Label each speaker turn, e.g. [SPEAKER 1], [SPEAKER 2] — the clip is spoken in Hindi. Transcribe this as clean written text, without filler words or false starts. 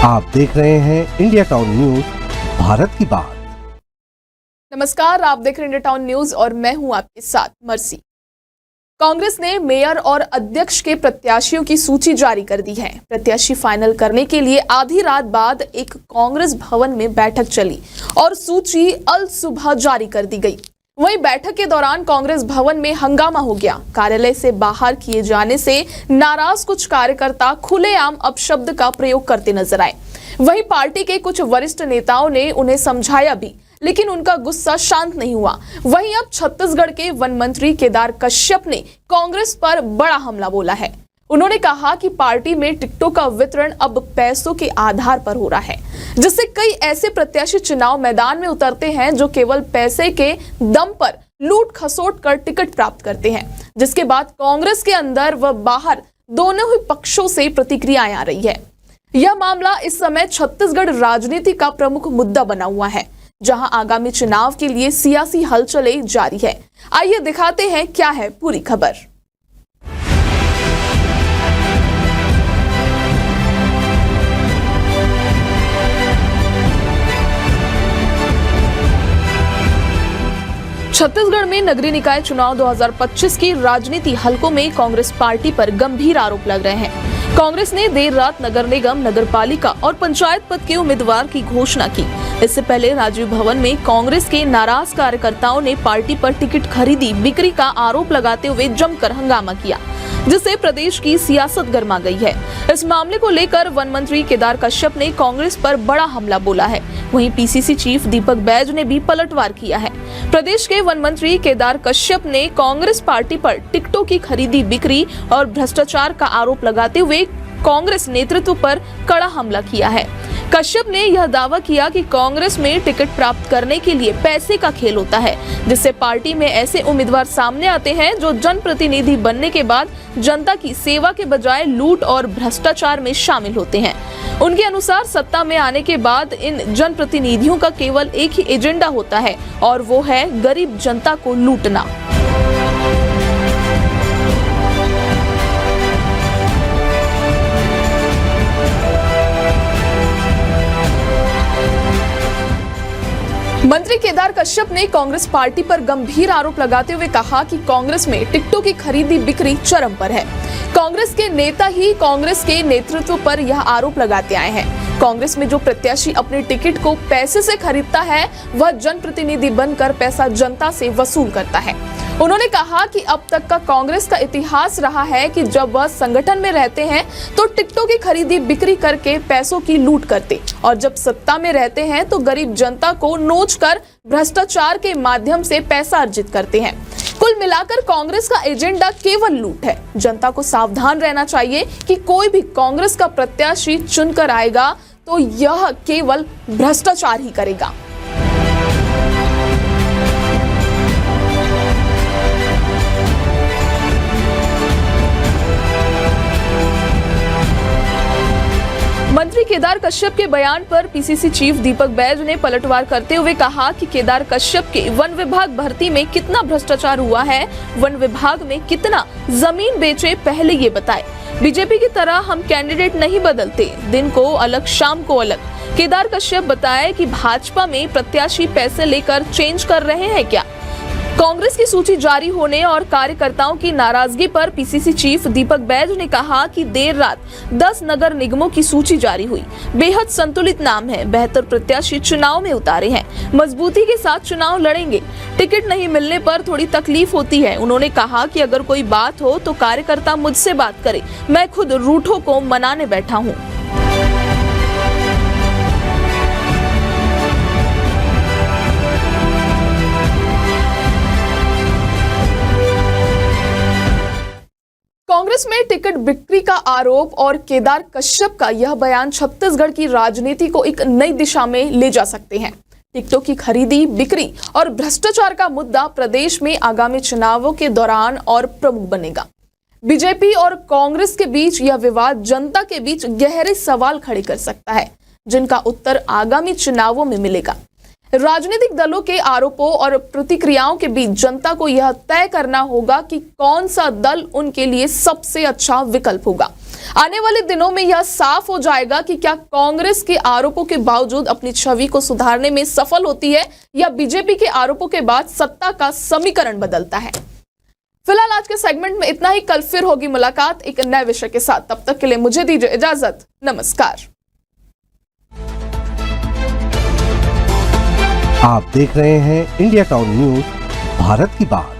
[SPEAKER 1] आप देख रहे हैं इंडिया टाउन न्यूज, भारत की बात।
[SPEAKER 2] नमस्कार, आप देख रहे हैं इंडिया टाउन न्यूज और मैं हूं आपके साथ मर्सी। कांग्रेस ने मेयर और अध्यक्ष के प्रत्याशियों की सूची जारी कर दी है। प्रत्याशी फाइनल करने के लिए आधी रात बाद एक कांग्रेस भवन में बैठक चली और सूची अल सुबह जारी कर दी गई। वहीं बैठक के दौरान कांग्रेस भवन में हंगामा हो गया। कार्यालय से बाहर किए जाने से नाराज कुछ कार्यकर्ता खुलेआम अपशब्द का प्रयोग करते नजर आए। वहीं पार्टी के कुछ वरिष्ठ नेताओं ने उन्हें समझाया भी, लेकिन उनका गुस्सा शांत नहीं हुआ। वहीं अब छत्तीसगढ़ के वन मंत्री केदार कश्यप ने कांग्रेस पर बड़ा हमला बोला है। उन्होंने कहा कि पार्टी में टिकटों का वितरण अब पैसों के आधार पर हो रहा है, जिससे कई ऐसे प्रत्याशी चुनाव मैदान में उतरते हैं जो केवल पैसे के दम पर लूट खसोट कर टिकट प्राप्त करते हैं, जिसके बाद कांग्रेस के अंदर व बाहर दोनों ही पक्षों से प्रतिक्रियाएं आ रही है। यह मामला इस समय छत्तीसगढ़ राजनीति का प्रमुख मुद्दा बना हुआ है, जहां आगामी चुनाव के लिए सियासी हलचलें जारी है। आइए दिखाते हैं क्या है पूरी खबर। छत्तीसगढ़ में नगरीय निकाय चुनाव 2025 की राजनीति हलकों में कांग्रेस पार्टी पर गंभीर आरोप लग रहे हैं। कांग्रेस ने देर रात नगर निगम, नगरपालिका और पंचायत पद के उम्मीदवार की घोषणा की। इससे पहले राजीव भवन में कांग्रेस के नाराज कार्यकर्ताओं ने पार्टी पर टिकट खरीदी बिक्री का आरोप लगाते हुए जमकर हंगामा किया, जिससे प्रदेश की सियासत गर्मा गई है। इस मामले को लेकर वन मंत्री केदार कश्यप ने कांग्रेस पर बड़ा हमला बोला है। वहीं पीसीसी चीफ दीपक बैज ने भी पलटवार किया है। प्रदेश के वन मंत्री केदार कश्यप ने कांग्रेस पार्टी पर टिकटों की खरीदी बिक्री और भ्रष्टाचार का आरोप लगाते हुए कांग्रेस नेतृत्व पर कड़ा हमला किया है। कश्यप ने यह दावा किया कि कांग्रेस में टिकट प्राप्त करने के लिए पैसे का खेल होता है, जिससे पार्टी में ऐसे उम्मीदवार सामने आते हैं जो जनप्रतिनिधि बनने के बाद जनता की सेवा के बजाय लूट और भ्रष्टाचार में शामिल होते हैं। उनके अनुसार सत्ता में आने के बाद इन जनप्रतिनिधियों का केवल एक ही एजेंडा होता है और वो है गरीब जनता को लूटना। मंत्री केदार कश्यप ने कांग्रेस पार्टी पर गंभीर आरोप लगाते हुए कहा कि कांग्रेस में टिकटों की खरीदी बिक्री चरम पर है। कांग्रेस के नेता ही कांग्रेस के नेतृत्व पर यह आरोप लगाते आए हैं। कांग्रेस में जो प्रत्याशी अपने टिकट को पैसे से खरीदता है, वह जनप्रतिनिधि बनकर पैसा जनता से वसूल करता है। उन्होंने कहा कि अब तक का कांग्रेस का इतिहास रहा है कि जब वह संगठन में रहते हैं तो टिकटों की खरीदी बिक्री करके पैसों की लूट करते, और जब सत्ता में रहते हैं तो गरीब जनता को नोचकर भ्रष्टाचार के माध्यम से पैसा अर्जित करते हैं। कुल मिलाकर कांग्रेस का एजेंडा केवल लूट है। जनता को सावधान रहना चाहिए कि कोई भी कांग्रेस का प्रत्याशी चुनकर आएगा तो यह केवल भ्रष्टाचार ही करेगा। मंत्री केदार कश्यप के बयान पर पीसीसी चीफ दीपक बैज ने पलटवार करते हुए कहा कि केदार कश्यप के वन विभाग भर्ती में कितना भ्रष्टाचार हुआ है, वन विभाग में कितना जमीन बेचे, पहले ये बताए। बीजेपी की तरह हम कैंडिडेट नहीं बदलते, दिन को अलग शाम को अलग। केदार कश्यप बताए कि भाजपा में प्रत्याशी पैसे लेकर चेंज कर रहे हैं क्या। कांग्रेस की सूची जारी होने और कार्यकर्ताओं की नाराजगी पर पीसीसी चीफ दीपक बैज ने कहा कि देर रात 10 नगर निगमों की सूची जारी हुई। बेहद संतुलित नाम है, बेहतर प्रत्याशी चुनाव में उतारे हैं, मजबूती के साथ चुनाव लड़ेंगे। टिकट नहीं मिलने पर थोड़ी तकलीफ होती है। उन्होंने कहा कि अगर कोई बात हो तो कार्यकर्ता मुझसे बात करे, मैं खुद रूठों को मनाने बैठा हूँ। कांग्रेस में टिकट बिक्री का आरोप और केदार कश्यप का यह बयान छत्तीसगढ़ की राजनीति को एक नई दिशा में ले जा सकते हैं। टिकटों की खरीदी बिक्री और भ्रष्टाचार का मुद्दा प्रदेश में आगामी चुनावों के दौरान और प्रमुख बनेगा। बीजेपी और कांग्रेस के बीच यह विवाद जनता के बीच गहरे सवाल खड़े कर सकता है, जिनका उत्तर आगामी चुनावों में मिलेगा। राजनीतिक दलों के आरोपों और प्रतिक्रियाओं के बीच जनता को यह तय करना होगा कि कौन सा दल उनके लिए सबसे अच्छा विकल्प होगा। आने वाले दिनों में यह साफ हो जाएगा कि क्या कांग्रेस के आरोपों के बावजूद अपनी छवि को सुधारने में सफल होती है या बीजेपी के आरोपों के बाद सत्ता का समीकरण बदलता है। फिलहाल आज के सेगमेंट में इतना ही। कल फिर होगी मुलाकात एक नए विषय के साथ। तब तक के लिए मुझे दीजिए इजाजत। नमस्कार।
[SPEAKER 1] आप देख रहे हैं इंडिया टाउन न्यूज, भारत की बात।